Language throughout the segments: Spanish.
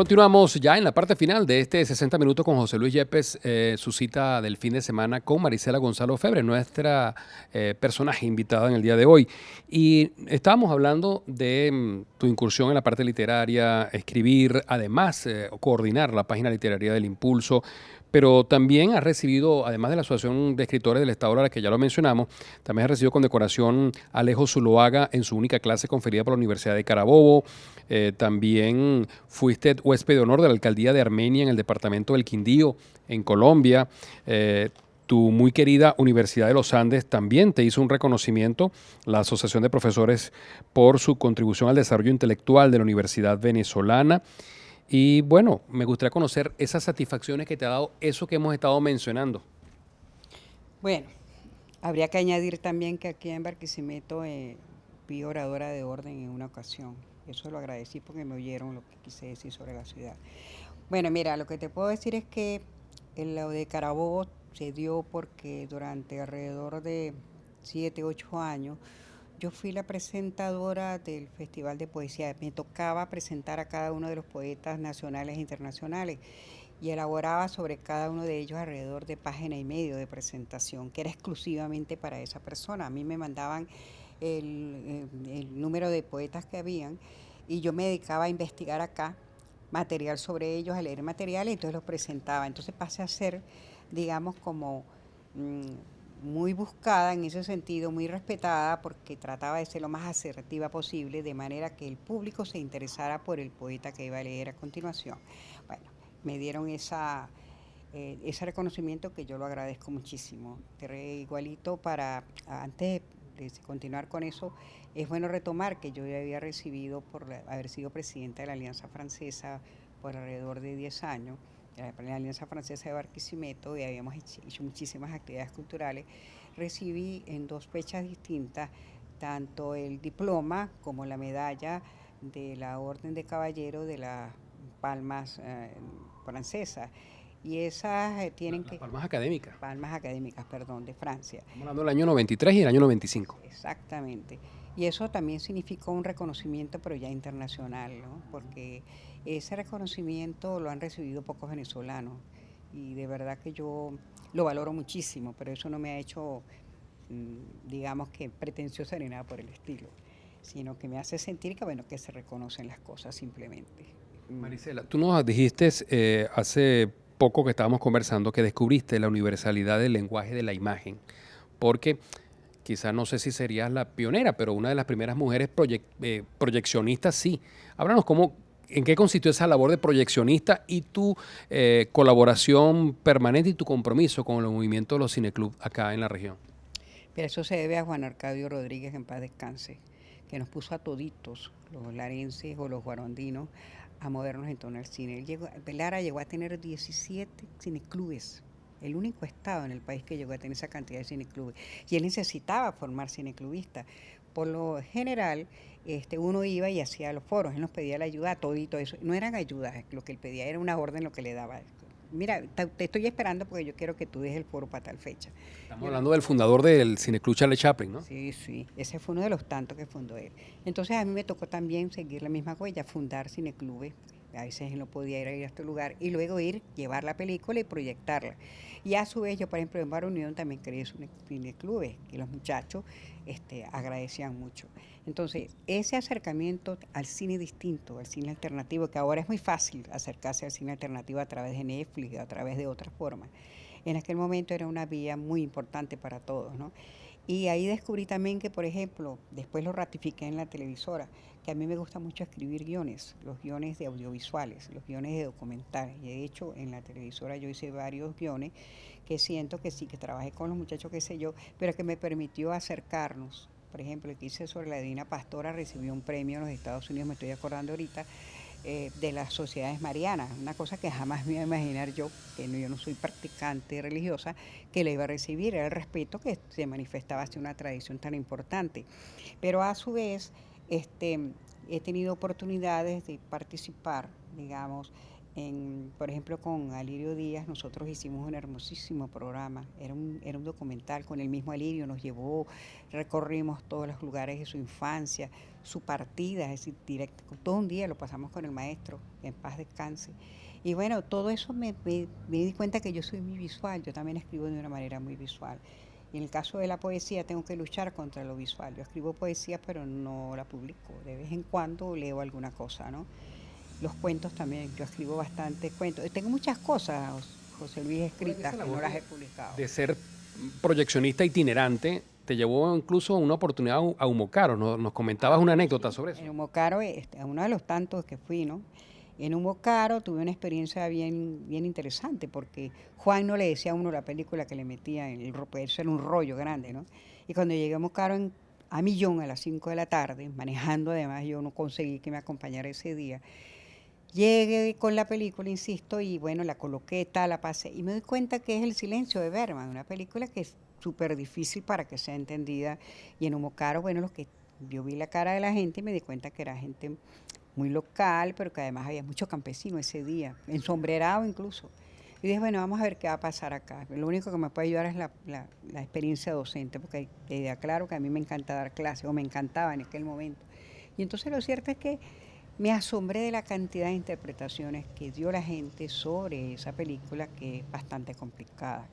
Continuamos ya en la parte final de este 60 minutos con José Luis Yepes, su cita del fin de semana con Marisela Gonzalo Febre, nuestra personaje invitada en el día de hoy. Y estábamos hablando de tu incursión en la parte literaria, escribir, además coordinar la página literaria del Impulso, pero también has recibido, además de la Asociación de Escritores del Estado Lara, que ya lo mencionamos, también has recibido condecoración Alejo Zuloaga en su única clase conferida por la Universidad de Carabobo. También fuiste huésped de honor de la Alcaldía de Armenia en el departamento del Quindío, en Colombia. Tu muy querida Universidad de los Andes también te hizo un reconocimiento, la Asociación de Profesores, por su contribución al desarrollo intelectual de la Universidad Venezolana. Y bueno, me gustaría conocer esas satisfacciones que te ha dado eso que hemos estado mencionando. Bueno, habría que añadir también que aquí en Barquisimeto fui oradora de orden en una ocasión. Eso lo agradecí porque me oyeron lo que quise decir sobre la ciudad. Bueno, mira, lo que te puedo decir es que lo de Carabobo se dio porque durante alrededor de 7, 8 años yo fui la presentadora del Festival de Poesía. Me tocaba presentar a cada uno de los poetas nacionales e internacionales y elaboraba sobre cada uno de ellos alrededor de página y medio de presentación, que era exclusivamente para esa persona. A mí me mandaban el número de poetas que habían y yo me dedicaba a investigar acá material sobre ellos, a leer material y entonces los presentaba. Entonces pasé a ser, digamos, como muy buscada en ese sentido, muy respetada, porque trataba de ser lo más asertiva posible, de manera que el público se interesara por el poeta que iba a leer a continuación. Bueno, me dieron ese reconocimiento que yo lo agradezco muchísimo. Igualito para, antes de continuar con eso, es bueno retomar que yo ya había recibido por haber sido presidenta de la Alianza Francesa por alrededor de 10 años, la Alianza Francesa de Barquisimeto, y habíamos hecho muchísimas actividades culturales. Recibí en 2 fechas distintas tanto el diploma como la medalla de la Orden de Caballero de las Palmas francesas. Y esas tienen Las que... palmas académicas. Palmas académicas, perdón, de Francia. Estamos hablando del año 93 y el año 95. Exactamente. Y eso también significó un reconocimiento, pero ya internacional, ¿no? Porque ese reconocimiento lo han recibido pocos venezolanos y de verdad que yo lo valoro muchísimo, pero eso no me ha hecho, digamos que pretenciosa ni nada por el estilo, sino que me hace sentir que, bueno, que se reconocen las cosas simplemente. Marisela, tú nos dijiste hace poco que estábamos conversando que descubriste la universalidad del lenguaje de la imagen, porque quizás no sé si serías la pionera, pero una de las primeras mujeres proyeccionistas sí. Háblanos en qué consistió esa labor de proyeccionista y tu colaboración permanente y tu compromiso con el movimiento de los cineclubs acá en la región. Pero eso se debe a Juan Arcadio Rodríguez, en paz descanse, que nos puso a toditos, los larenses o los guarondinos, a movernos en torno al cine. Lara llegó a tener 17 cineclubes, el único estado en el país que llegó a tener esa cantidad de cineclubes. Y él necesitaba formar cineclubistas. Por lo general, uno iba y hacía los foros, él nos pedía la ayuda a todito eso. No eran ayudas, lo que él pedía era una orden lo que le daba. Mira, te estoy esperando porque yo quiero que tú des el foro para tal fecha. Estamos hablando del fundador del Cineclub Charlie Chaplin, ¿no? Sí, sí, ese fue uno de los tantos que fundó él. Entonces a mí me tocó también seguir la misma huella, fundar cineclubes. A veces él no podía ir a este lugar y luego ir, llevar la película y proyectarla. Y a su vez yo, por ejemplo, en Bar Unión también creé cineclubes que los muchachos agradecían mucho. Entonces, ese acercamiento al cine distinto, al cine alternativo, que ahora es muy fácil acercarse al cine alternativo a través de Netflix, a través de otras formas, en aquel momento era una vía muy importante para todos, ¿no? Y ahí descubrí también que, por ejemplo, después lo ratifiqué en la televisora, que a mí me gusta mucho escribir guiones, los guiones de audiovisuales, los guiones de documentales. Y de hecho, en la televisora yo hice varios guiones que siento que sí, que trabajé con los muchachos, qué sé yo, pero que me permitió acercarnos. Por ejemplo, el que hice sobre la Divina Pastora recibió un premio en los Estados Unidos, me estoy acordando ahorita, de las sociedades marianas, una cosa que jamás me iba a imaginar yo, que yo no soy practicante religiosa, que le iba a recibir, era el respeto que se manifestaba hacia una tradición tan importante. Pero a su vez, he tenido oportunidades de participar, digamos, Por ejemplo, con Alirio Díaz nosotros hicimos un hermosísimo programa. Era un documental con el mismo Alirio, nos llevó, recorrimos todos los lugares de su infancia, su partida, es decir, directo, todo un día lo pasamos con el maestro, en paz descanse. Y bueno, todo eso me di cuenta que yo soy muy visual, yo también escribo de una manera muy visual. Y en el caso de la poesía tengo que luchar contra lo visual. Yo escribo poesía, pero no la publico. De vez en cuando leo alguna cosa, ¿no? Los cuentos también, yo escribo bastantes cuentos. Tengo muchas cosas, José Luis, Ahora, y escritas esa que no labor las he publicado. de ser proyeccionista itinerante te llevó incluso a una oportunidad a Humocaro. Nos comentabas una anécdota Sí, sobre eso. en Humocaro, uno de los tantos que fui, ¿no? En Humocaro tuve una experiencia bien, bien interesante porque Juan no le decía a uno la película que le metía en el rollo, eso era un rollo grande, ¿no? Y cuando llegué a Humocaro a Millón a las 5 de la tarde, manejando además, yo no conseguí que me acompañara ese día. Llegué con la película, insisto, y bueno, la coloqué, tal, la pasé, y me doy cuenta que es El silencio de Berman, una película que es súper difícil para que sea entendida. Y en Humocaro, bueno, yo vi la cara de la gente y me di cuenta que era gente muy local, pero que además había mucho campesino ese día, ensombrerado incluso. Y dije, bueno, vamos a ver qué va a pasar acá. Lo único que me puede ayudar es la experiencia docente, porque queda claro que a mí me encanta dar clases, o me encantaba en aquel momento. Y entonces lo cierto es que me asombré de la cantidad de interpretaciones que dio la gente sobre esa película, que es bastante complicada.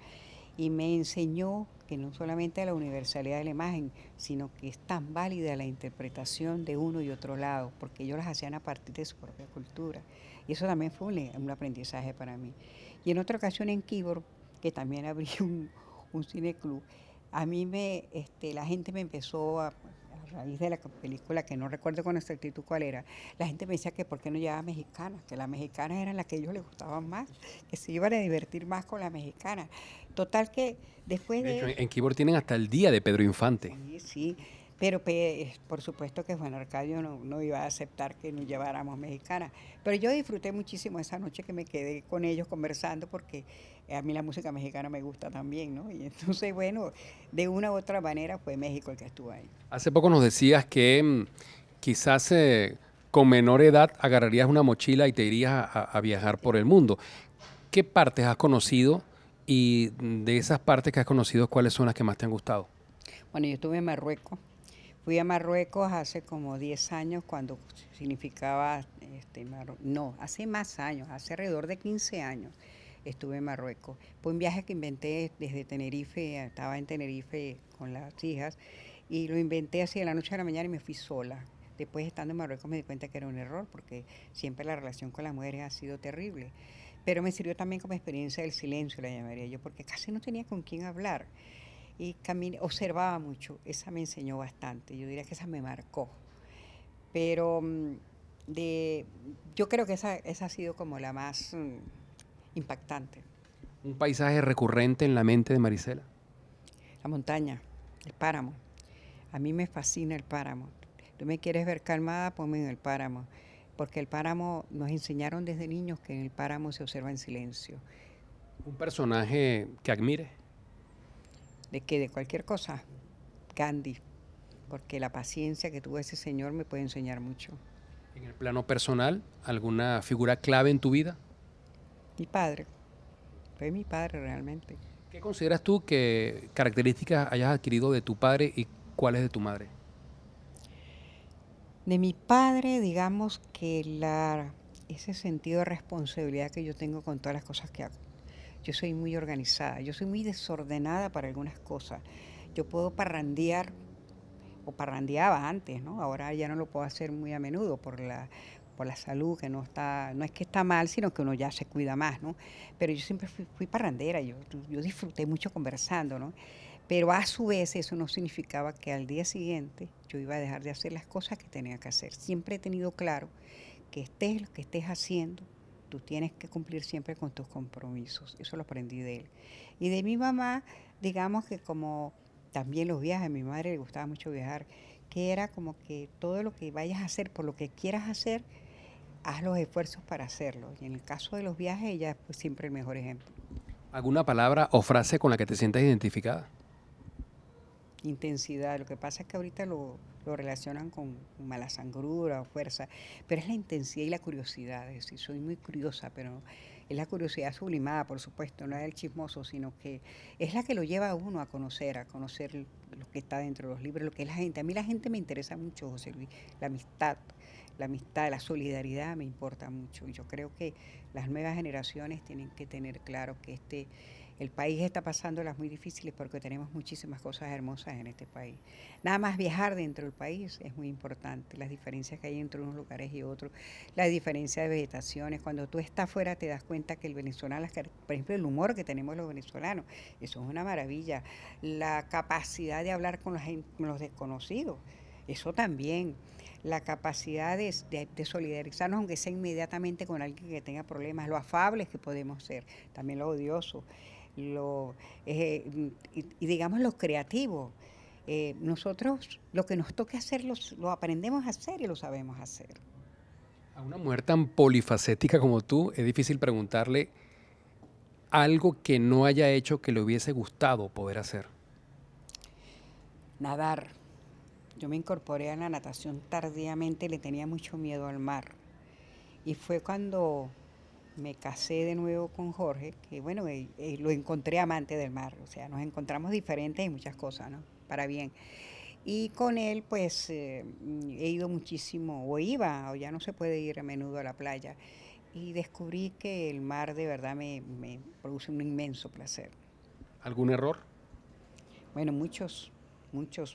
Y me enseñó que no solamente la universalidad de la imagen, sino que es tan válida la interpretación de uno y otro lado, porque ellos las hacían a partir de su propia cultura. Y eso también fue un aprendizaje para mí. Y en otra ocasión en Kibor, que también abrí un cineclub, la gente me empezó a raíz de la película, que no recuerdo con exactitud cuál era, la gente me decía que por qué no llevaba mexicanas, que las mexicanas eran las que a ellos les gustaban más, que se iban a divertir más con las mexicanas. Total que después De de hecho, eso, en Keyboard tienen hasta el día de Pedro Infante. sí, sí, pero por supuesto que Juan Arcadio no iba a aceptar que nos lleváramos mexicanas. Pero yo disfruté muchísimo esa noche que me quedé con ellos conversando porque a mí la música mexicana me gusta también, ¿no? Y entonces, bueno, de una u otra manera fue México el que estuvo ahí. Hace poco nos decías que quizás con menor edad agarrarías una mochila y te irías a viajar por el mundo. ¿Qué partes has conocido y de esas partes que has conocido, cuáles son las que más te han gustado? Bueno, yo estuve en Marruecos. Fui a Marruecos hace como 10 años cuando significaba, no, hace más años, hace alrededor de 15 años estuve en Marruecos. Fue un viaje que inventé desde Tenerife, estaba en Tenerife con las hijas y lo inventé así de la noche a la mañana y me fui sola. Después estando en Marruecos me di cuenta que era un error porque siempre la relación con las mujeres ha sido terrible. Pero me sirvió también como experiencia del silencio, la llamaría yo, porque casi no tenía con quién hablar y observaba mucho. Esa me enseñó bastante. Yo diría que esa me marcó. Pero de, yo creo que esa ha sido como la más impactante. Un paisaje recurrente en la mente de Marisela. La montaña, el páramo. A mí me fascina el páramo. Tú me quieres ver calmada, ponme en el páramo. Porque el páramo nos enseñaron desde niños que en el páramo se observa en silencio. Un personaje que admire. De que de cualquier cosa, Gandhi. Porque la paciencia que tuvo ese señor me puede enseñar mucho. En el plano personal, ¿alguna figura clave en tu vida? Mi padre, fue mi padre realmente. ¿Qué consideras tú que características hayas adquirido de tu padre y cuáles de tu madre? De mi padre, digamos que ese sentido de responsabilidad que yo tengo con todas las cosas que hago. Yo soy muy organizada, yo soy muy desordenada para algunas cosas. Yo puedo parrandear, o parrandeaba antes, ¿no? Ahora ya no lo puedo hacer muy a menudo por la salud, que no es que está mal, sino que uno ya se cuida más, ¿no? Pero yo siempre fui parrandera, yo disfruté mucho conversando, ¿no? Pero a su vez eso no significaba que al día siguiente yo iba a dejar de hacer las cosas que tenía que hacer. Siempre he tenido claro que estés lo que estés haciendo, tú tienes que cumplir siempre con tus compromisos. Eso lo aprendí de él. Y de mi mamá, digamos que como también los viajes, a mi madre le gustaba mucho viajar, que era como que todo lo que vayas a hacer, por lo que quieras hacer, haz los esfuerzos para hacerlo. Y en el caso de los viajes, ella es pues, siempre el mejor ejemplo. ¿Alguna palabra o frase con la que te sientas identificada? intensidad. Lo que pasa es que ahorita lo relacionan con mala sangrura o fuerza, pero es la intensidad y la curiosidad. Es decir, soy muy curiosa, pero es la curiosidad sublimada, por supuesto, no es el chismoso, sino que es la que lo lleva a uno a conocer lo que está dentro de los libros, lo que es la gente. A mí la gente me interesa mucho, José Luis, la amistad, la solidaridad me importa mucho. Y yo creo que las nuevas generaciones tienen que tener claro que el país está pasando las muy difíciles porque tenemos muchísimas cosas hermosas en este país. Nada más viajar dentro del país es muy importante, las diferencias que hay entre unos lugares y otros, la diferencia de vegetaciones. Cuando tú estás fuera te das cuenta que el venezolano, por ejemplo, el humor que tenemos los venezolanos, eso es una maravilla. La capacidad de hablar con con los desconocidos, eso también. La capacidad de solidarizarnos, aunque sea inmediatamente con alguien que tenga problemas, lo afables que podemos ser, también lo odioso, y digamos lo creativo. Nosotros lo que nos toque hacer lo aprendemos a hacer y lo sabemos hacer. A una mujer tan polifacética como tú, es difícil preguntarle algo que no haya hecho que le hubiese gustado poder hacer. Nadar. Yo me incorporé a la natación tardíamente, le tenía mucho miedo al mar. Y fue cuando me casé de nuevo con Jorge, que bueno, lo encontré amante del mar, o sea, nos encontramos diferentes en muchas cosas, ¿no? Para bien. Y con él, pues, he ido muchísimo, o iba, o ya no se puede ir a menudo a la playa, y descubrí que el mar de verdad me produce un inmenso placer. ¿Algún error? Bueno, muchos,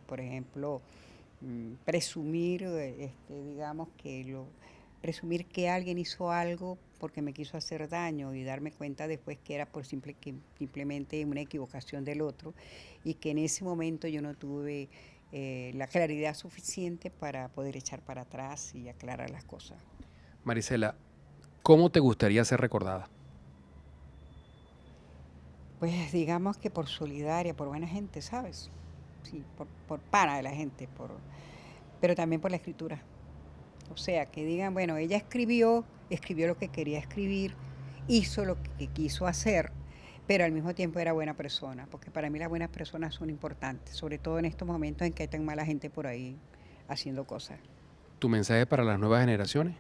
por ejemplo, presumir, digamos presumir que alguien hizo algo porque me quiso hacer daño y darme cuenta después que era simplemente una equivocación del otro y que en ese momento yo no tuve la claridad suficiente para poder echar para atrás y aclarar las cosas. Marisela, ¿cómo te gustaría ser recordada? Pues digamos que por solidaria, por buena gente, ¿sabes? Sí, por pana de la gente, pero también por la escritura. O sea, que digan, bueno, ella escribió lo que quería escribir, hizo lo que quiso hacer, pero al mismo tiempo era buena persona, porque para mí las buenas personas son importantes, sobre todo en estos momentos en que hay tan mala gente por ahí haciendo cosas. ¿Tu mensaje para las nuevas generaciones?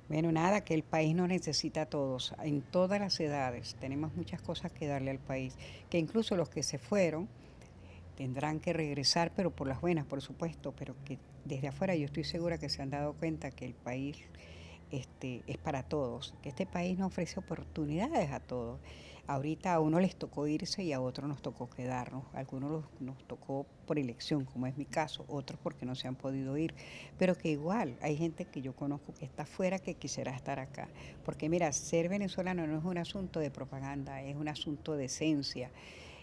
Bueno, nada, que el país nos necesita a todos, en todas las edades. Tenemos muchas cosas que darle al país, que incluso los que se fueron tendrán que regresar, pero por las buenas, por supuesto, pero que desde afuera yo estoy segura que se han dado cuenta que el país es para todos, que este país nos ofrece oportunidades a todos. Ahorita a uno les tocó irse y a otros nos tocó quedarnos. A algunos nos tocó por elección, como es mi caso, otros porque no se han podido ir. Pero que igual hay gente que yo conozco que está afuera que quisiera estar acá. Porque mira, ser venezolano no es un asunto de propaganda, es un asunto de esencia.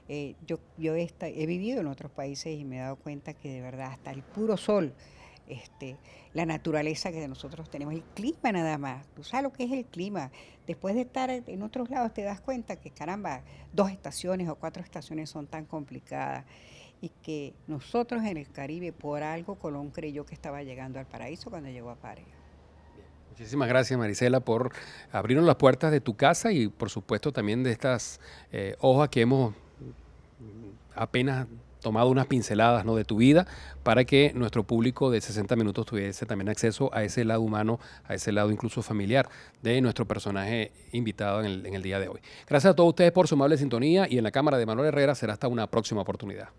He vivido en otros países y me he dado cuenta que de verdad hasta el puro sol, este, la naturaleza que nosotros tenemos, el clima nada más. Tú sabes lo que es el clima. Después de estar en otros lados te das cuenta que caramba, 2 estaciones o 4 estaciones son tan complicadas y que nosotros en el Caribe, por algo Colón creyó que estaba llegando al paraíso cuando llegó a Paria. Muchísimas gracias, Marisela, por abrirnos las puertas de tu casa y, por supuesto, también de estas hojas que hemos apenas tomado unas pinceladas, ¿no?, de tu vida para que nuestro público de 60 minutos tuviese también acceso a ese lado humano, a ese lado incluso familiar de nuestro personaje invitado en el día de hoy. Gracias a todos ustedes por su amable sintonía y en la cámara de Manuel Herrera será hasta una próxima oportunidad.